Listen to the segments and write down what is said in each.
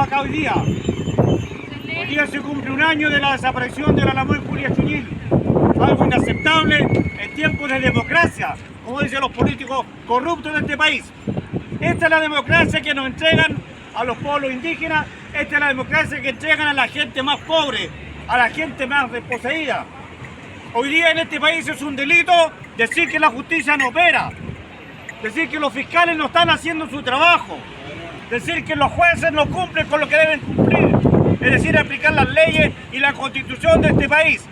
acá hoy día. Hoy día se cumple un año de la desaparición de la Lamoille Julia Chuñil. Algo inaceptable en tiempos de democracia, como dicen los políticos corruptos de este país. Esta es la democracia que nos entregan a los pueblos indígenas, esta es la democracia que entregan a la gente más pobre, a la gente más desposeída. Hoy día en este país es un delito decir que la justicia no opera, decir que los fiscales no están haciendo su trabajo, decir que los jueces no cumplen con lo que deben cumplir, es decir, aplicar las leyes y la constitución de este país.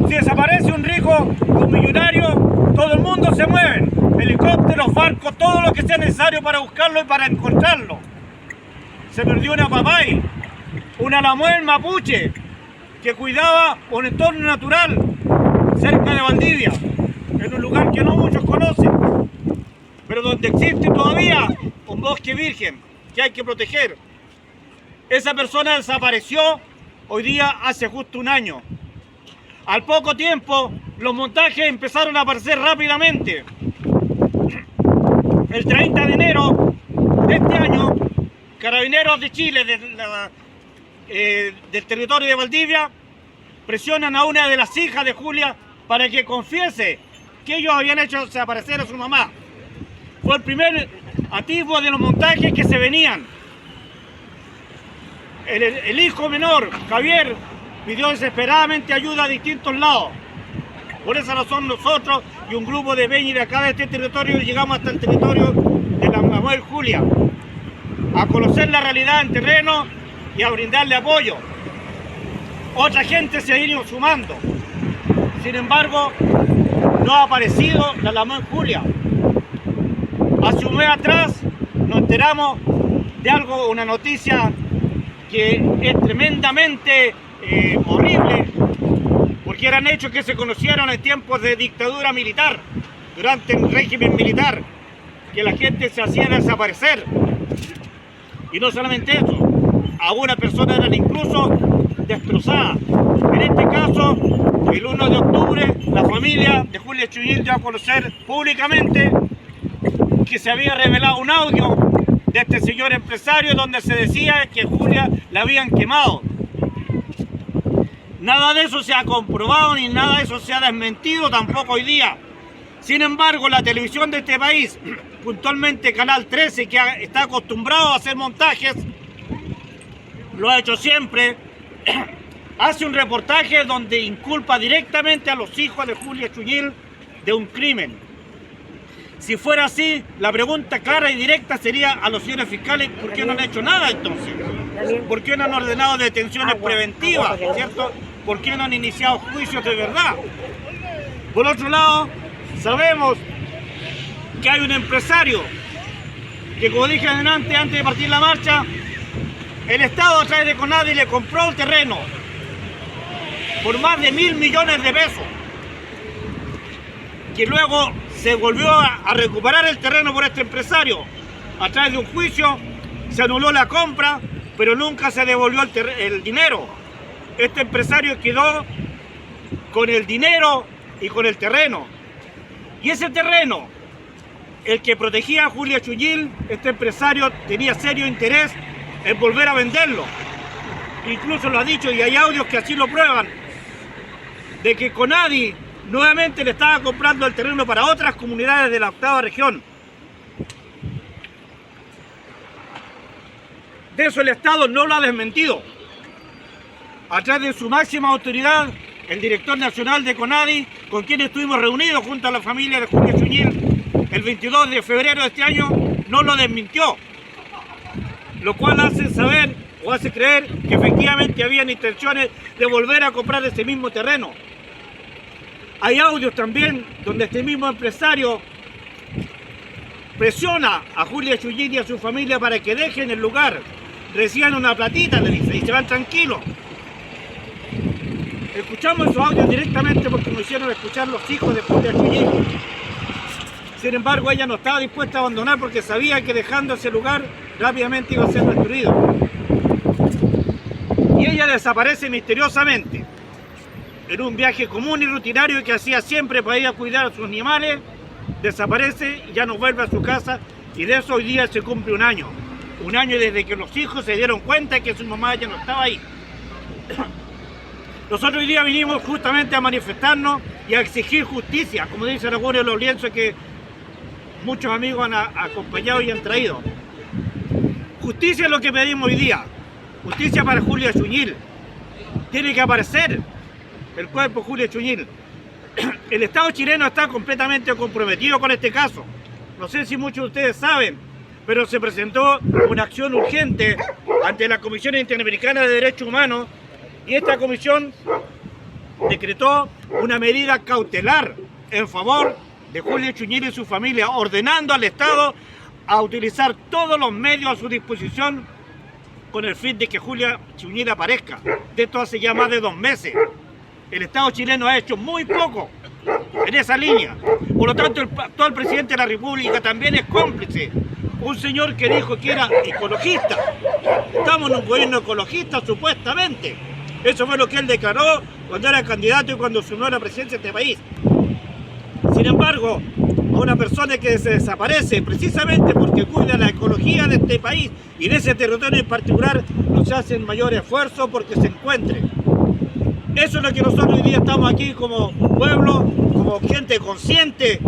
Si desaparece un rico, un millonario, todo el mundo se mueve, helicópteros, barcos, todo lo que sea necesario para buscarlo y para encontrarlo. Se perdió una papay, una Lamoille mapuche, que cuidaba un entorno natural cerca de Valdivia, en un lugar que no muchos conocen, pero donde existe todavía un bosque virgen que hay que proteger. Esa persona desapareció hoy día hace justo un año. Al poco tiempo, los montajes empezaron a aparecer rápidamente. El 30 de enero de este año, Carabineros de Chile, del territorio de Valdivia, presionan a una de las hijas de Julia para que confiese que ellos habían hecho desaparecer a su mamá. Fue el primer atisbo de los montajes que se venían. El hijo menor, Javier, pidió desesperadamente ayuda a distintos lados. Por esa razón nosotros y un grupo de peñas de acá de este territorio llegamos hasta el territorio de la Lamoille Julia a conocer la realidad en terreno y a brindarle apoyo. Otra gente se ha ido sumando. Sin embargo, no ha aparecido la Lamoille Julia. Hace un mes atrás nos enteramos de algo, una noticia que es tremendamente horrible, porque eran hechos que se conocieron en tiempos de dictadura militar, durante el régimen militar, que la gente se hacía desaparecer. Y no solamente eso, algunas personas eran incluso destrozadas. En este caso, el 1 de octubre, la familia de Julia Chuñil dio a conocer públicamente que se había revelado un audio de este señor empresario donde se decía que Julia la habían quemado. Nada de eso se ha comprobado ni nada de eso se ha desmentido tampoco hoy día. Sin embargo, la televisión de este país, puntualmente Canal 13, que está acostumbrado a hacer montajes, lo ha hecho siempre, hace un reportaje donde inculpa directamente a los hijos de Julia Chuñil de un crimen. Si fuera así, la pregunta clara y directa sería a los señores fiscales, ¿por qué no han hecho nada entonces? ¿Por qué no han ordenado detenciones preventivas, ¿cierto? ¿Por qué no han iniciado juicios de verdad? Por otro lado, sabemos que hay un empresario que, como dije antes de partir la marcha, el Estado a través de CONADI le compró el terreno por más de 1.000 millones de pesos, que luego se volvió a recuperar el terreno por este empresario. A través de un juicio se anuló la compra, pero nunca se devolvió el dinero. Este empresario quedó con el dinero y con el terreno. Y ese terreno, el que protegía a Julia Chuñil, este empresario tenía serio interés en volver a venderlo. Incluso lo ha dicho y hay audios que así lo prueban, de que CONADI nuevamente le estaba comprando el terreno para otras comunidades de la 8ª región. De eso el Estado no lo ha desmentido. A través de su máxima autoridad, el director nacional de CONADI, con quien estuvimos reunidos junto a la familia de Julia Chuñil el 22 de febrero de este año, no lo desmintió. Lo cual hace saber o hace creer que efectivamente habían intenciones de volver a comprar ese mismo terreno. Hay audios también donde este mismo empresario presiona a Julia Chuñil y a su familia para que dejen el lugar, reciban una platita, le dice, y se van tranquilos. Escuchamos esos audios directamente porque nos hicieron escuchar los hijos de Julia Chuñil. Sin embargo, ella no estaba dispuesta a abandonar porque sabía que dejando ese lugar rápidamente iba a ser destruido. Y ella desaparece misteriosamente en un viaje común y rutinario que hacía siempre para ir a cuidar a sus animales. Desaparece y ya no vuelve a su casa, y de eso hoy día se cumple un año. Un año desde que los hijos se dieron cuenta que su mamá ya no estaba ahí. Nosotros hoy día vinimos justamente a manifestarnos y a exigir justicia, como dicen algunos de los lienzos que muchos amigos han acompañado y han traído. Justicia es lo que pedimos hoy día. Justicia para Julia Chuñil. Tiene que aparecer el cuerpo de Julia Chuñil. El Estado chileno está completamente comprometido con este caso. No sé si muchos de ustedes saben, pero se presentó una acción urgente ante la Comisión Interamericana de Derechos Humanos y esta comisión decretó una medida cautelar en favor de Julia Chuñil y su familia, ordenando al Estado a utilizar todos los medios a su disposición con el fin de que Julia Chuñil aparezca. De esto hace ya más de 2 meses. El Estado chileno ha hecho muy poco en esa línea. Por lo tanto, el actual presidente de la República también es cómplice. Un señor que dijo que era ecologista. Estamos en un gobierno ecologista, supuestamente. Eso fue lo que él declaró cuando era candidato y cuando asumió la presidencia de este país. Sin embargo, a una persona que se desaparece precisamente porque cuida la ecología de este país y de ese territorio en particular, no se hace el mayor esfuerzo porque se encuentre. Eso es lo que nosotros hoy día estamos aquí como pueblo, como gente consciente,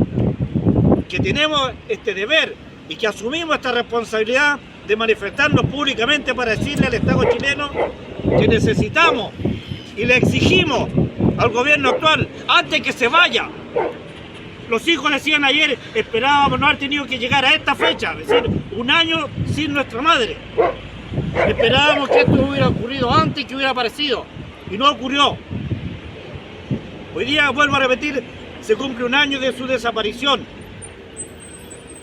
que tenemos este deber y que asumimos esta responsabilidad de manifestarnos públicamente para decirle al Estado chileno que necesitamos y le exigimos al gobierno actual, antes que se vaya. Los hijos decían ayer, esperábamos no haber tenido que llegar a esta fecha, es decir, 1 año sin nuestra madre. Esperábamos que esto hubiera ocurrido antes y que hubiera aparecido, y no ocurrió. Hoy día, vuelvo a repetir, se cumple 1 año de su desaparición.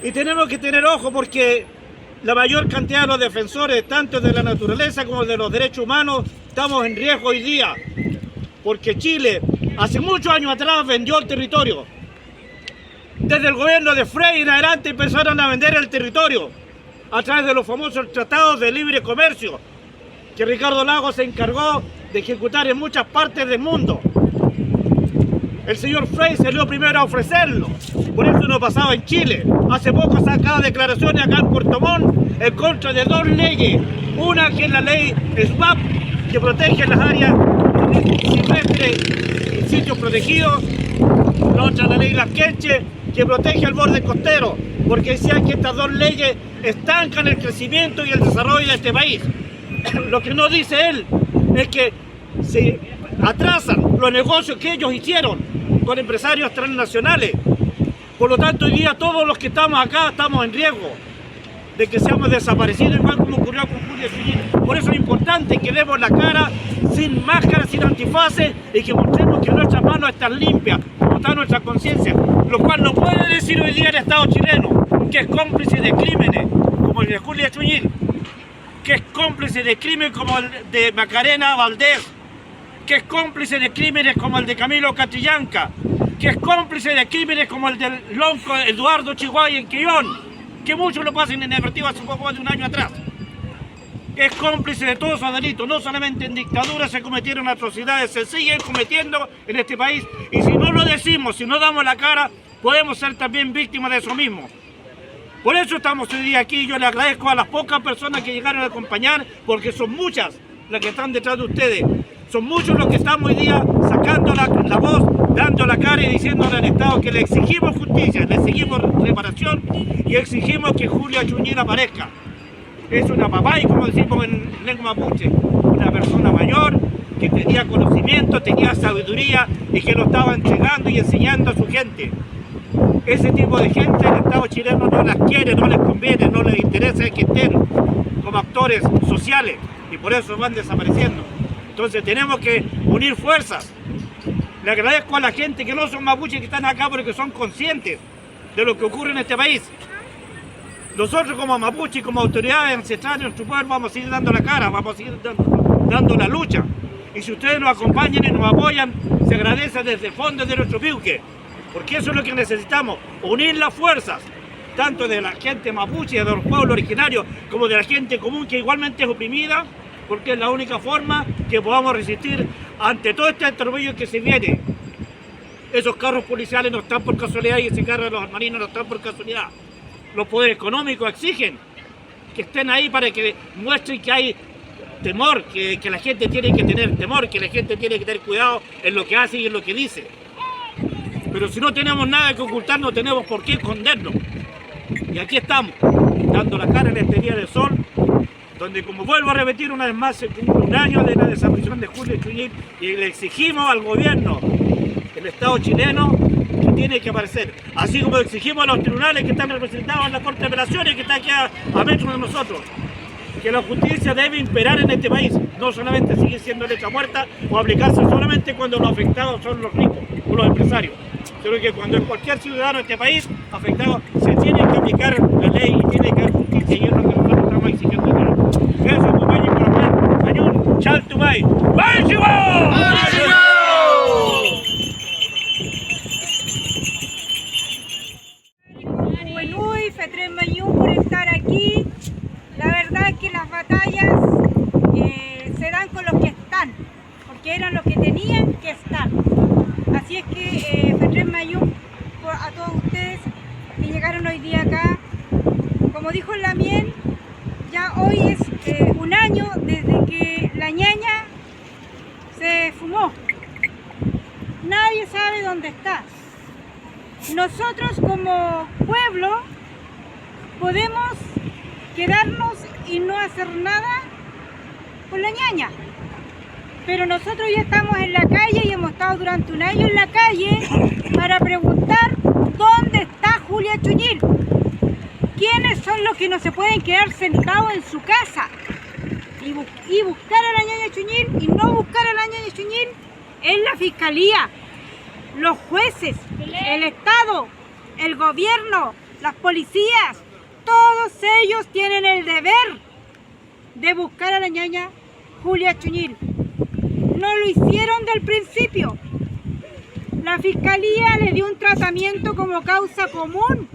Y tenemos que tener ojo porque la mayor cantidad de los defensores, tanto de la naturaleza como de los derechos humanos, estamos en riesgo hoy día. Porque Chile, hace muchos años atrás, vendió el territorio. Desde el gobierno de Frei en adelante empezaron a vender el territorio a través de los famosos tratados de libre comercio que Ricardo Lagos se encargó de ejecutar en muchas partes del mundo. El señor Frei salió primero a ofrecerlo, por eso no pasaba en Chile. Hace poco sacaba declaraciones acá en Puerto Montt en contra de 2 leyes. Una que es la ley SWAP, que protege las áreas silvestres y sitios protegidos. La otra, la ley Las Queches, que protege el borde costero, porque decían que estas 2 leyes estancan el crecimiento y el desarrollo de este país. Lo que no dice él es que se atrasan los negocios que ellos hicieron con empresarios transnacionales. Por lo tanto, hoy día todos los que estamos acá estamos en riesgo de que seamos desaparecidos, igual como ocurrió con Julia Chuñil. Por eso es importante que demos la cara sin máscara, sin antifaces, y que mostremos que nuestras manos están limpias, como está nuestra conciencia, lo cual no puede decir hoy día el Estado chileno, que es cómplice de crímenes como el de Julia Chuñil, que es cómplice de crímenes como el de Macarena Valdés, que es cómplice de crímenes como el de Camilo Catrillanca, que es cómplice de crímenes como el del lonco Eduardo Chihuahua en Quillón, que muchos lo pasan inadvertido hace poco más de 1 año atrás. Es cómplice de todos esos delitos, no solamente en dictadura se cometieron atrocidades, se siguen cometiendo en este país, y si no lo decimos, si no damos la cara, podemos ser también víctimas de eso mismo. Por eso estamos hoy día aquí. Yo le agradezco a las pocas personas que llegaron a acompañar, porque son muchas las que están detrás de ustedes. Son muchos los que estamos hoy día sacando la voz, dando la cara y diciéndole al Estado que le exigimos justicia, le exigimos reparación y exigimos que Julia Chuñil aparezca. Es una papay, como decimos en lengua mapuche, una persona mayor que tenía conocimiento, tenía sabiduría y que lo estaba entregando y enseñando a su gente. Ese tipo de gente el Estado chileno no las quiere, no les conviene, no les interesa que estén como actores sociales y por eso van desapareciendo. Entonces tenemos que unir fuerzas. Le agradezco a la gente que no son mapuches que están acá porque son conscientes de lo que ocurre en este país. Nosotros como mapuche y como autoridades ancestrales de nuestro pueblo vamos a seguir dando la cara, vamos a seguir dando la lucha. Y si ustedes nos acompañan y nos apoyan, se agradece desde el fondo de nuestro piuque. Porque eso es lo que necesitamos, unir las fuerzas, tanto de la gente mapuche, de los pueblos originarios, como de la gente común que igualmente es oprimida, porque es la única forma que podamos resistir ante todo este atropello que se viene. Esos carros policiales no están por casualidad y ese carro de los marinos no están por casualidad. Los poderes económicos exigen que estén ahí para que muestren que hay temor, que la gente tiene que tener temor, que la gente tiene que tener cuidado en lo que hace y en lo que dice. Pero si no tenemos nada que ocultar, no tenemos por qué escondernos. Y aquí estamos, dando la cara en este día de sol, donde, como vuelvo a repetir una vez más, se cumple un año de la desaparición de Julia Echuñil y le exigimos al gobierno del Estado chileno que tiene que aparecer. Así como exigimos a los tribunales que están representados en la Corte de Apelaciones, que está aquí a metros de nosotros, que la justicia debe imperar en este país, no solamente seguir siendo letra muerta o aplicarse solamente cuando los afectados son los ricos o los empresarios. Creo que cuando es cualquier ciudadano de este país afectado, se tiene que aplicar la ley y tiene que haber justicia, y es lo que nosotros estamos exigiendo. Eso, compañeros, por favor. Ayun, Chaltumay, Buenuy, Fetres Mayún por estar aquí. La verdad es que las batallas se dan con los que están, porque eran los que tenían que estar. Así es que Fetres Mayún, a todos ustedes que llegaron hoy día acá, como dijo Lamien, ya hoy es un año desde que la ñaña se fumó. Nadie sabe dónde está. Nosotros como pueblo podemos quedarnos y no hacer nada con la ñaña, pero nosotros ya estamos en la calle y hemos estado durante un año en la calle para preguntar dónde está Julia Echuñil. ¿Quiénes son los que no se pueden quedar sentados en su casa y buscar a la ñaña Echuñil y no buscar a la ñaña Echuñil? Es la fiscalía, los jueces, el Estado, el gobierno, las policías. Todos ellos tienen el deber de buscar a la ñaña Julia Echuñil. No lo hicieron del principio. La fiscalía le dio un tratamiento como causa común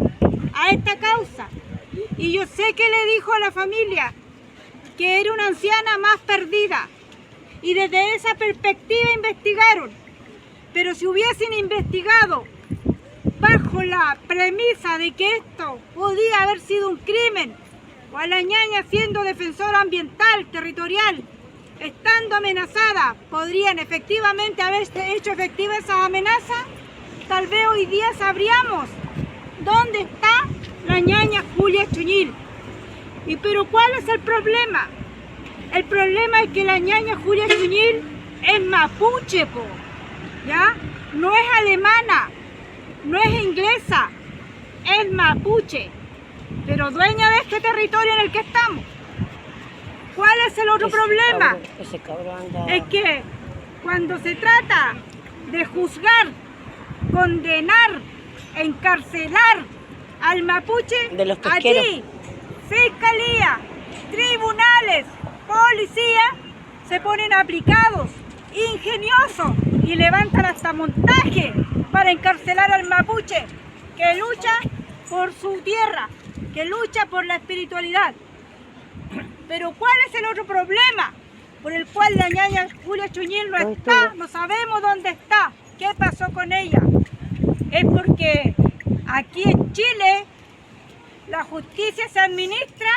a esta causa. Y yo sé que le dijo a la familia que era una anciana más perdida. Y desde esa perspectiva investigaron. Pero si hubiesen investigado bajo la premisa de que esto podía haber sido un crimen, o a la ñaña siendo defensora ambiental, territorial, estando amenazada, podrían efectivamente haber hecho efectiva esa amenaza, tal vez hoy día sabríamos dónde está la ñaña Julia Echuñil. Pero ¿cuál es el problema? El problema es que la ñaña Julia Echuñil es mapuche, ¿ya? No es alemana, no es inglesa, es mapuche, pero dueña de este territorio en el que estamos. ¿Cuál es el otro problema? Es que cuando se trata de juzgar, condenar, encarcelar al mapuche, allí, fiscalía, tribunales, policía, se ponen aplicados, ingeniosos, y levantan hasta montaje para encarcelar al mapuche que lucha por su tierra, que lucha por la espiritualidad. Pero ¿cuál es el otro problema por el cual la ñaña Julia Echuñil no está? No sabemos dónde está, qué pasó con ella. Es porque aquí en Chile la justicia se administra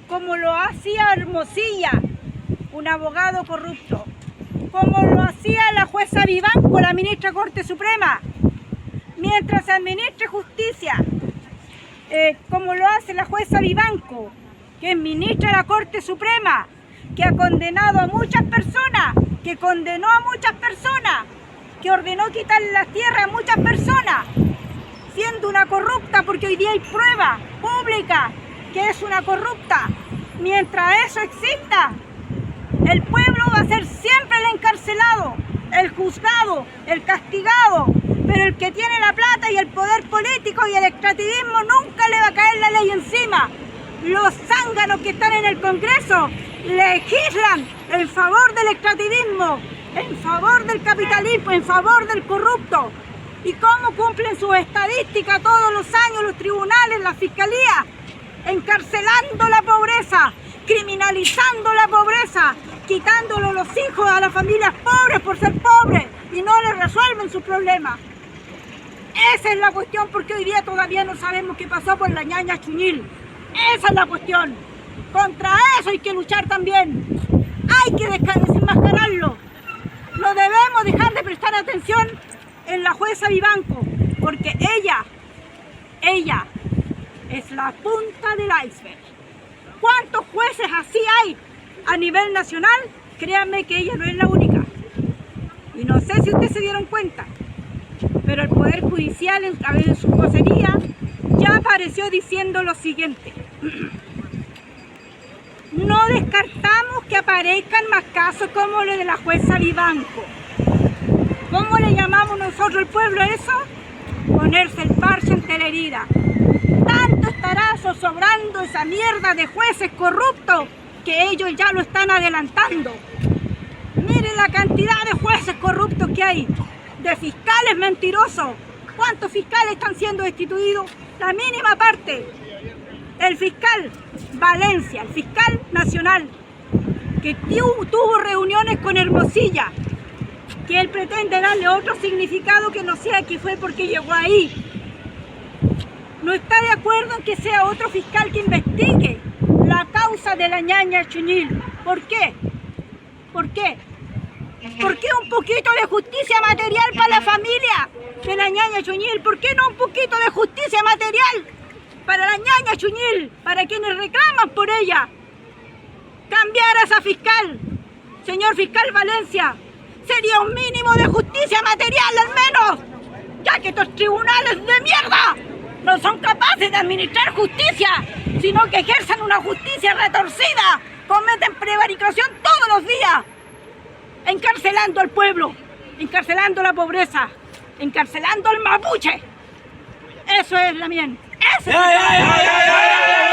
como lo hacía Hermosilla, un abogado corrupto, como lo hacía la jueza Vivanco, la ministra Corte Suprema, mientras se administre justicia, como lo hace la jueza Vivanco, que es ministra de la Corte Suprema, que ha condenado a muchas personas, que condenó a muchas personas, que ordenó quitarle la tierra a muchas personas, siendo una corrupta, porque hoy día hay prueba pública que es una corrupta. Mientras eso exista, el pueblo va a ser siempre el encarcelado, el juzgado, el castigado, pero el que tiene la plata y el poder político y el extractivismo nunca le va a caer la ley encima. Los zánganos que están en el Congreso legislan en favor del extractivismo, en favor del capitalismo, en favor del corrupto. ¿Y cómo cumplen sus estadísticas todos los años los tribunales, la fiscalía? Encarcelando la pobreza, criminalizando la pobreza, quitándole los hijos a las familias pobres por ser pobres y no les resuelven sus problemas. Esa es la cuestión, porque hoy día todavía no sabemos qué pasó con la ñaña Echuñil. Esa es la cuestión. Contra eso hay que luchar también. Hay que desenmascararlo. No debemos dejar de prestar atención en la jueza Vivanco, porque ella es la punta del iceberg. ¿Cuántos jueces así hay a nivel nacional? Créanme que ella no es la única. Y no sé si ustedes se dieron cuenta, pero el Poder Judicial a través de su vocería ya apareció diciendo lo siguiente. No descartamos que aparezcan más casos como el de la jueza Vivanco. ¿Cómo le llamamos nosotros el pueblo a eso? Ponerse el parche ante la herida. Tanto estará zozobrando esa mierda de jueces corruptos que ellos ya lo están adelantando. Miren la cantidad de jueces corruptos que hay, de fiscales mentirosos. ¿Cuántos fiscales están siendo destituidos? La mínima parte. El fiscal Valencia, el fiscal nacional, que tuvo reuniones con Hermosilla, que él pretende darle otro significado que no sea que fue porque llegó ahí. No está de acuerdo en que sea otro fiscal que investigue la causa de la ñaña Chuñil. ¿Por qué? ¿Por qué? ¿Por qué un poquito de justicia material para la familia de la ñaña Chuñil? ¿Por qué no un poquito de justicia material para la ñaña Chuñil, para quienes reclaman por ella? Cambiar a esa fiscal, señor fiscal Valencia, sería un mínimo de justicia material al menos, ya que estos tribunales de mierda no son capaces de administrar justicia, sino que ejercen una justicia retorcida, cometen prevaricación todos los días, encarcelando al pueblo, encarcelando la pobreza, encarcelando al mapuche. Eso es la mien. Eso es